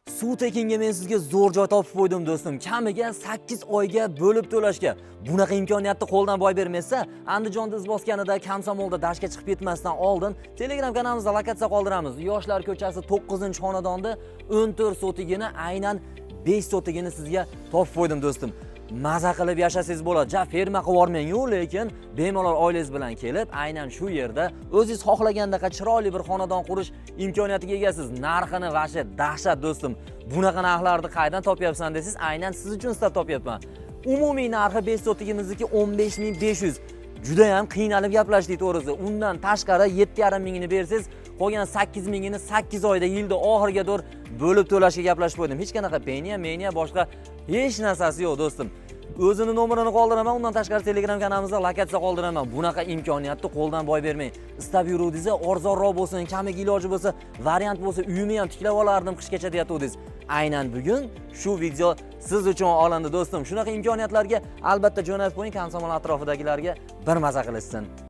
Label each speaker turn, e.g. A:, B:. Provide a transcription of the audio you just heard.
A: Suv tekinga men sizga zo'r joy topib qo'ydim do'stim. Kamiga 8 oyga bo'lib to'lashga. Bunaqa imkoniyatni qo'ldan boy bermasa, Andijonda iz bosganida Komsomolda dashga chiqib ketmasdan oldin Telegram kanalimizda lokatsiya qoldiramiz. Yoshlar ko'chasi 9-xonadonda 14 sotigini aynan 5 sotigini sizga topib qo'ydim do'stim. Maza qilib yashasangiz bo'ladi. Ja ferma qilib yormang-ku, lekin bemalol oilangiz bilan kelib, aynan shu yerda o'zingiz xohlagandaqa chiroyli bir xonadon qurish imkoniyatiga egasiz. Narxini vasha dahshat do'stim. Bunaqa narxlarni qaydan topyapsan desangiz, aynan siz uchun istab topyapman. Umumiy narxi 5 sotigimizniki 15500. Juda ham qiynalib gaplashdik to'g'risi. Undan tashqari 7,5 mingini bersangiz, qolgan 8 mingini 8 oyda yilda oxiriga doğru bo'lib to'lashga gaplashib qo'ydim. Hech qanaqa peniya boshqa hech narsasi yo'q do'stim. O'zini nomerini qoldiraman, undan tashqari Telegram kanalimizda lokatsiya qoldiraman. Bunaqa imkoniyatni qo'ldan boy bermang. Istab yuruvdingiz, arzonroq bo'lsin, kamiga iloji bo'lsa, variant bo'lsa, uyimni ham tiklab olardim qishgacha deyatdingiz. Aynan bugun shu video siz uchun olindi do'stim. Shunaqa imkoniyatlarga albatta jo'natib qo'ying, Komsomol atrofidagilarga bir maza qilishsin.